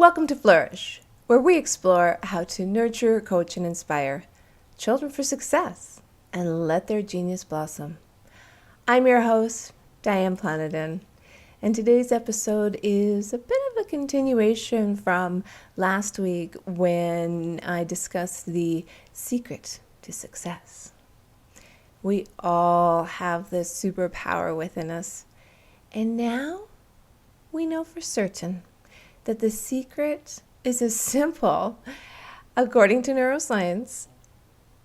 Welcome to Flourish, where we explore how to nurture, coach, and inspire children for success and let their genius blossom. I'm your host, Diane Planidin, and today's episode is a bit of a continuation from last week when I discussed the secret to success. We all have this superpower within us, and now we know for certain that the secret is as simple, according to neuroscience,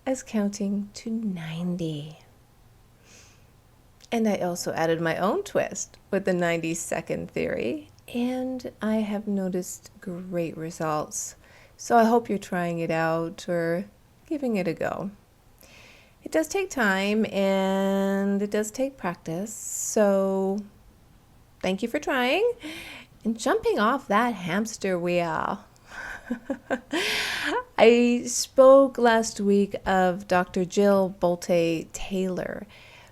as counting to 90. And I also added my own twist with the 90-second theory, and I have noticed great results. So I hope you're trying it out or giving it a go. It does take time and it does take practice, so thank you for trying and jumping off that hamster wheel. I spoke last week of Dr. Jill Bolte Taylor,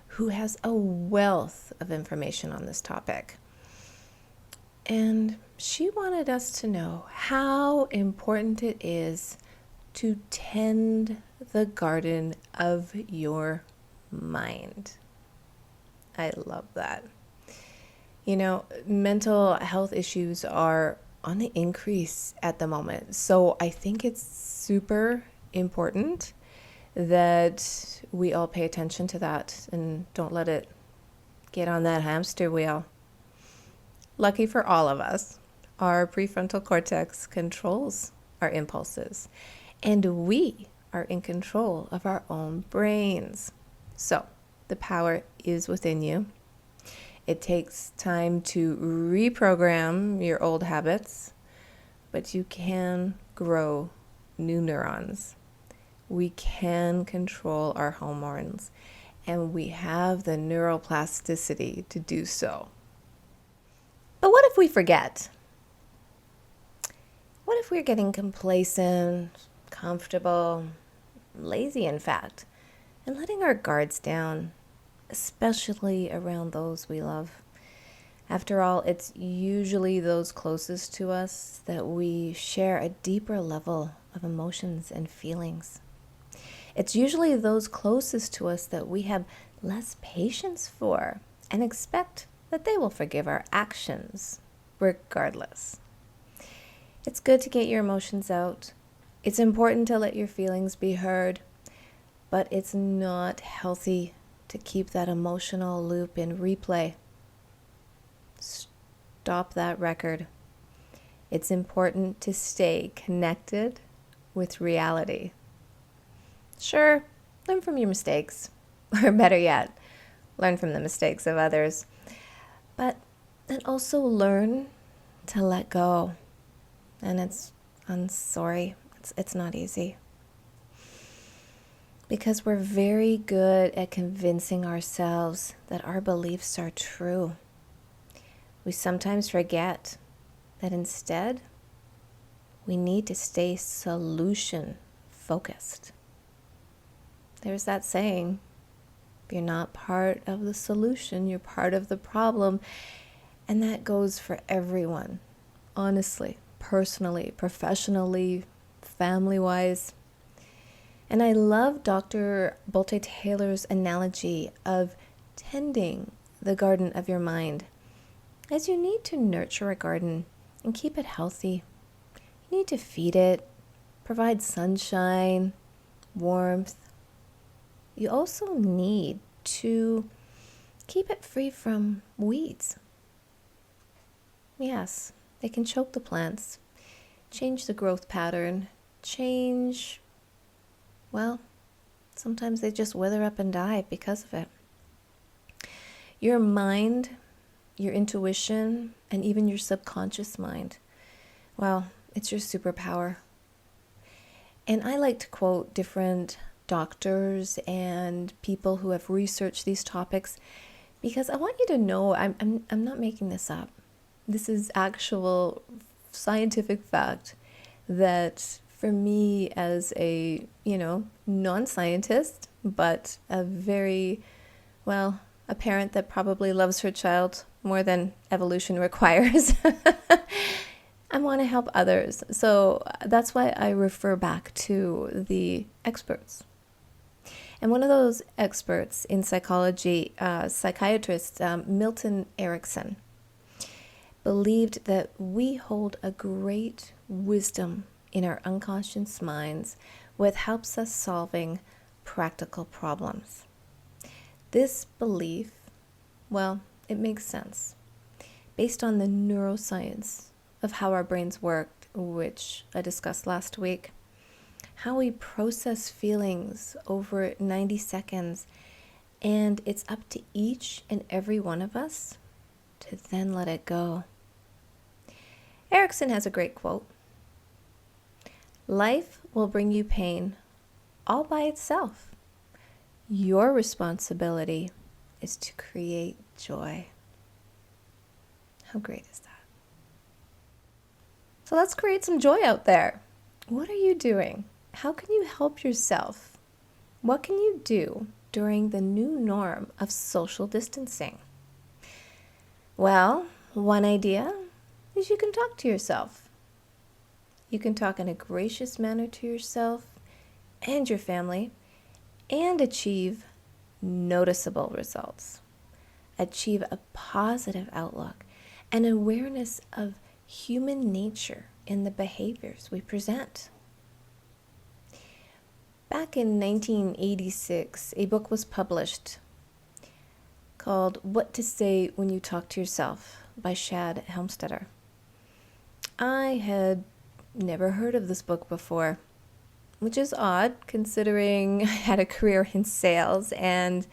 who has a wealth of information on this topic. And she wanted us to know how important it is to tend the garden of your mind. I love that. You know, mental health issues are on the increase at the moment. So I think it's super important that we all pay attention to that and don't let it get on that hamster wheel. Lucky for all of us, our prefrontal cortex controls our impulses, and we are in control of our own brains. So the power is within you. It takes time to reprogram your old habits, but you can grow new neurons. We can control our hormones, and we have the neuroplasticity to do so. But what if we forget? What if we're getting complacent, comfortable, lazy in fact, and letting our guards down? Especially around those we love. After all, it's usually those closest to us that we share a deeper level of emotions and feelings. It's usually those closest to us that we have less patience for and expect that they will forgive our actions, regardless. It's good to get your emotions out. It's important to let your feelings be heard, but it's not healthy to keep that emotional loop in replay. Stop that record. It's important to stay connected with reality. Sure, learn from your mistakes, or better yet, learn from the mistakes of others. But then also learn to let go. And I'm sorry, it's not easy. Because we're very good at convincing ourselves that our beliefs are true. We sometimes forget that instead, we need to stay solution focused. There's that saying, if you're not part of the solution, you're part of the problem. And that goes for everyone, honestly, personally, professionally, family-wise. And I love Dr. Bolte Taylor's analogy of tending the garden of your mind, as you need to nurture a garden and keep it healthy. You need to feed it, provide sunshine, warmth. You also need to keep it free from weeds. Yes, they can choke the plants, change the growth pattern, sometimes they just wither up and die because of it. Your mind, your intuition, and even your subconscious mind, it's your superpower. And I like to quote different doctors and people who have researched these topics because I want you to know I'm not making this up. This is actual scientific fact that for me as a, non-scientist, but a parent that probably loves her child more than evolution requires, I want to help others. So that's why I refer back to the experts. And one of those experts in psychology, psychiatrist Milton Erickson, believed that we hold a great wisdom in our unconscious minds, which helps us solving practical problems. This belief, well, it makes sense based on the neuroscience of how our brains work, which I discussed last week, how we process feelings over 90 seconds, and it's up to each and every one of us to then let it go. Erickson has a great quote. Life will bring you pain all by itself. Your responsibility is to create joy. How great is that? So let's create some joy out there. What are you doing? How can you help yourself? What can you do during the new norm of social distancing? Well, one idea is you can talk to yourself. You can talk in a gracious manner to yourself and your family and achieve noticeable results. Achieve a positive outlook and awareness of human nature in the behaviors we present. Back in 1986, a book was published called What to Say When You Talk to Yourself by Shad Helmsteller. I had never heard of this book before, which is odd considering I had a career in sales. And,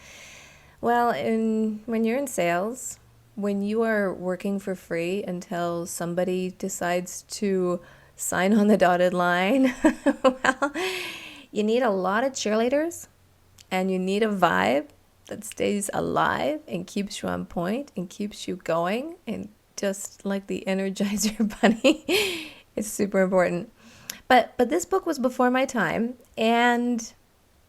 well, when you're in sales, when you are working for free until somebody decides to sign on the dotted line, well, you need a lot of cheerleaders and you need a vibe that stays alive and keeps you on point and keeps you going. And just like the Energizer Bunny, it's super important. But this book was before my time, and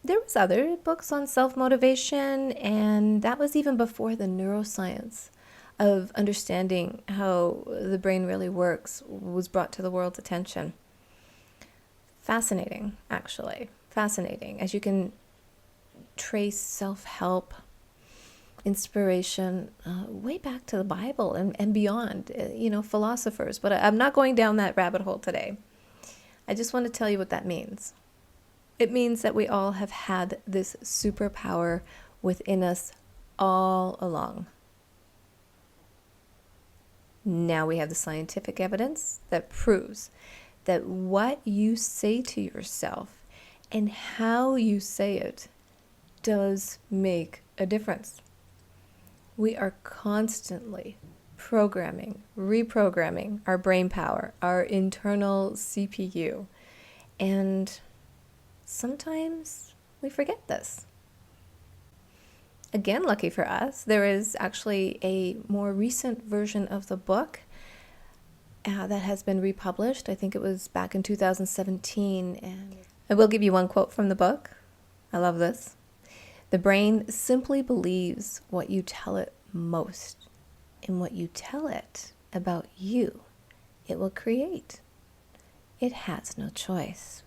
there was other books on self-motivation, and that was even before the neuroscience of understanding how the brain really works was brought to the world's attention. Fascinating, actually. Fascinating. As you can trace self-help, inspiration, way back to the Bible and beyond, philosophers. But I'm not going down that rabbit hole today. I just want to tell you what that means. It means that we all have had this superpower within us all along. Now we have the scientific evidence that proves that what you say to yourself and how you say it does make a difference. We are constantly programming, reprogramming our brain power, our internal CPU. And sometimes we forget this. Again, lucky for us, there is actually a more recent version of the book that has been republished. I think it was back in 2017. And I will give you one quote from the book. I love this. The brain simply believes what you tell it most. And what you tell it about you, it will create. It has no choice.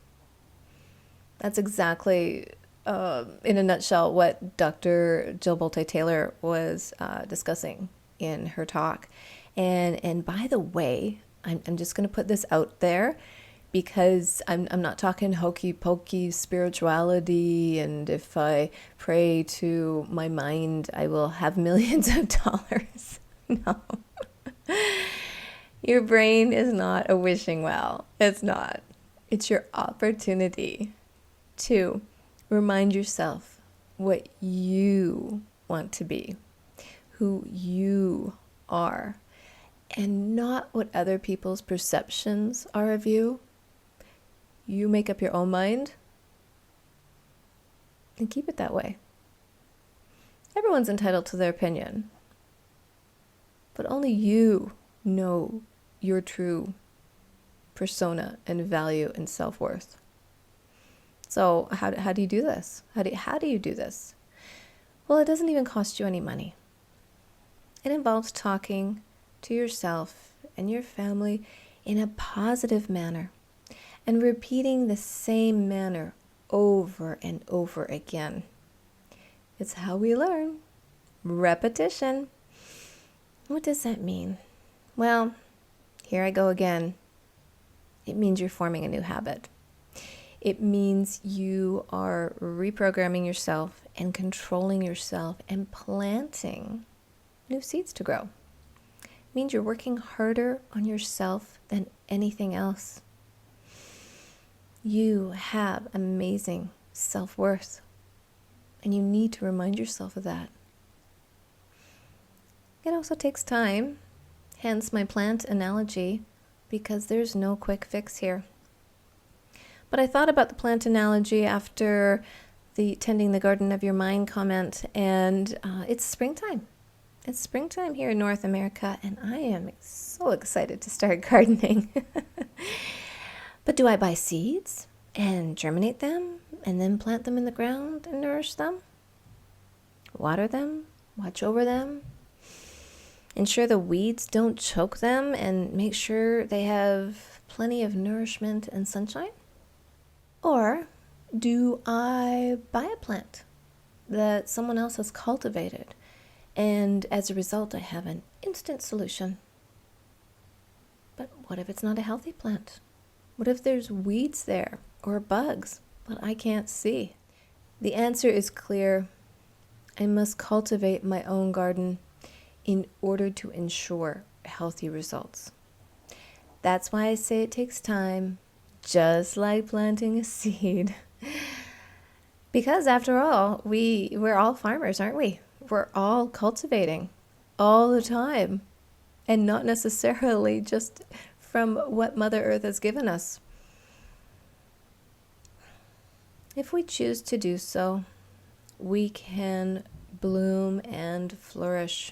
That's exactly, in a nutshell, what Dr. Jill Bolte-Taylor was discussing in her talk. And by the way, I'm just going to put this out there because I'm not talking hokey pokey spirituality, and if I pray to my mind, I will have millions of dollars. No. Your brain is not a wishing well. It's not. It's your opportunity to remind yourself what you want to be, who you are, and not what other people's perceptions are of you. You make up your own mind and keep it that way. Everyone's entitled to their opinion, but only you know your true persona and value and self-worth. So how do you do this? How do you do this? Well, it doesn't even cost you any money. It involves talking to yourself and your family in a positive manner and repeating the same manner over and over again. It's how we learn. Repetition. What does that mean? Well, here I go again. It means you're forming a new habit. It means you are reprogramming yourself and controlling yourself and planting new seeds to grow. It means you're working harder on yourself than anything else. You have amazing self-worth, and you need to remind yourself of that. It also takes time, hence my plant analogy, because there's no quick fix here. But I thought about the plant analogy after the tending the garden of your mind comment, and it's springtime. It's springtime here in North America, and I am so excited to start gardening. But do I buy seeds and germinate them and then plant them in the ground and nourish them? Water them, watch over them, ensure the weeds don't choke them, and make sure they have plenty of nourishment and sunshine? Or do I buy a plant that someone else has cultivated, and as a result I have an instant solution? But what if it's not a healthy plant? What if there's weeds there or bugs that I can't see? The answer is clear. I must cultivate my own garden in order to ensure healthy results. That's why I say it takes time, just like planting a seed. Because after all, we're all farmers, aren't we? We're all cultivating all the time, and not necessarily just from what Mother Earth has given us. If we choose to do so, we can bloom and flourish.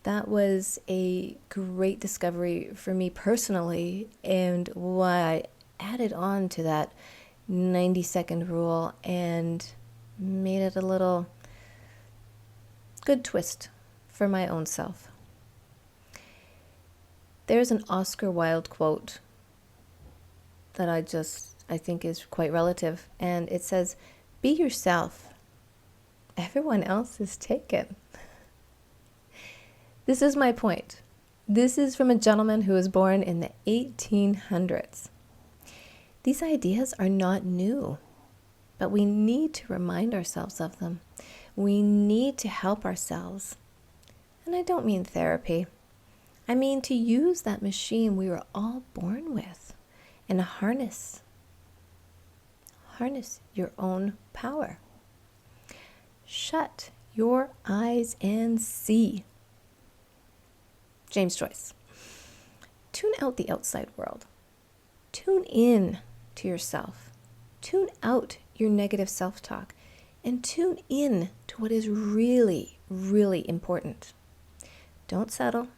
That was a great discovery for me personally, and why I added on to that 90-second rule and made it a little good twist for my own self. There's an Oscar Wilde quote that I think is quite relative, and it says, "Be yourself. Everyone else is taken." This is my point. This is from a gentleman who was born in the 1800s. These ideas are not new, but we need to remind ourselves of them. We need to help ourselves. And I don't mean therapy. I mean to use that machine we were all born with and harness your own power. Shut your eyes and see. James Joyce. Tune out the outside world. Tune in to yourself. Tune out your negative self-talk and tune in to what is really, really important. Don't settle.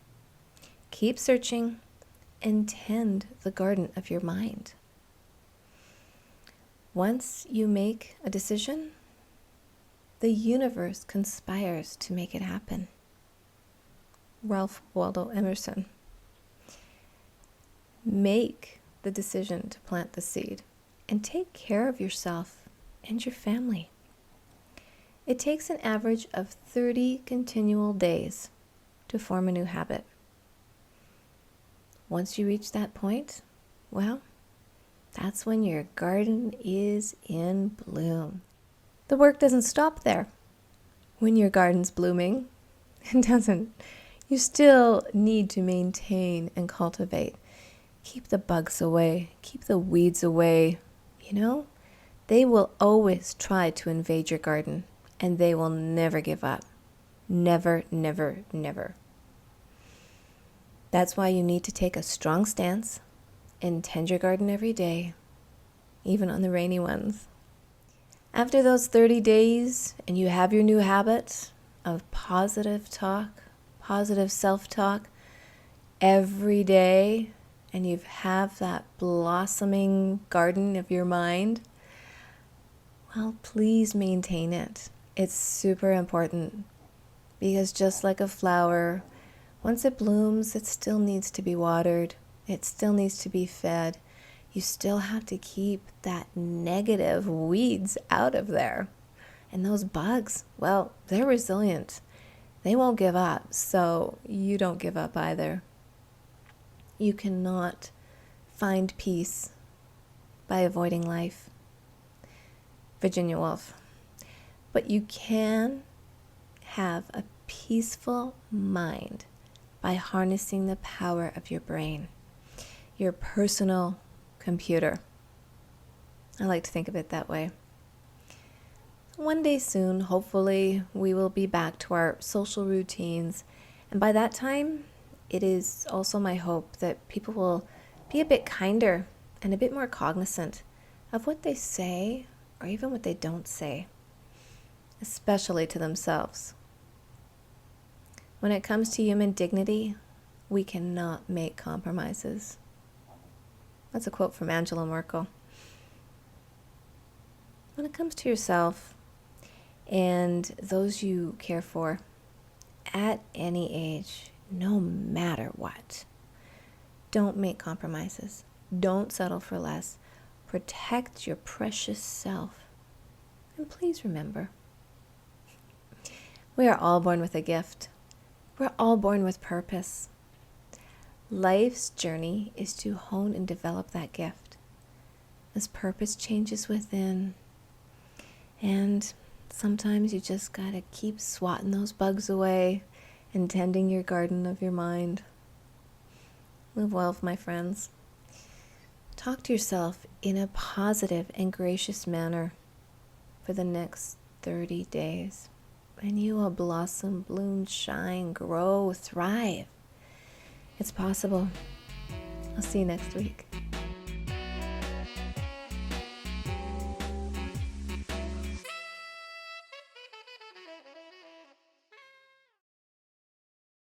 Keep searching and tend the garden of your mind. Once you make a decision, the universe conspires to make it happen. Waldo Emerson. Make the decision to plant the seed and take care of yourself and your family. It takes an average of 30 continual days to form a new habit. Once you reach that point, well, that's when your garden is in bloom. The work doesn't stop there. When your garden's blooming, it doesn't. You still need to maintain and cultivate. Keep the bugs away. Keep the weeds away. You know, they will always try to invade your garden, and they will never give up. Never, never, never. That's why you need to take a strong stance and tend your garden every day, even on the rainy ones. After those 30 days and you have your new habit of positive talk, positive self-talk every day, and you have that blossoming garden of your mind, well, please maintain it. It's super important, because just like a flower, once it blooms, it still needs to be watered. It still needs to be fed. You still have to keep that negative weeds out of there. And those bugs, well, they're resilient. They won't give up, so you don't give up either. You cannot find peace by avoiding life. Virginia Woolf. But you can have a peaceful mind by harnessing the power of your brain, your personal computer. I like to think of it that way. One day soon, hopefully, we will be back to our social routines. And by that time, it is also my hope that people will be a bit kinder and a bit more cognizant of what they say or even what they don't say, especially to themselves. When it comes to human dignity, we cannot make compromises. That's a quote from Angela Merkel. When it comes to yourself and those you care for, at any age, no matter what, don't make compromises. Don't settle for less. Protect your precious self. And please remember, we are all born with a gift. We're all born with purpose. Life's journey is to hone and develop that gift as purpose changes within. And sometimes you just gotta keep swatting those bugs away and tending your garden of your mind. Live well, my friends. Talk to yourself in a positive and gracious manner for the next 30 days. And you will blossom, bloom, shine, grow, thrive. It's possible. I'll see you next week.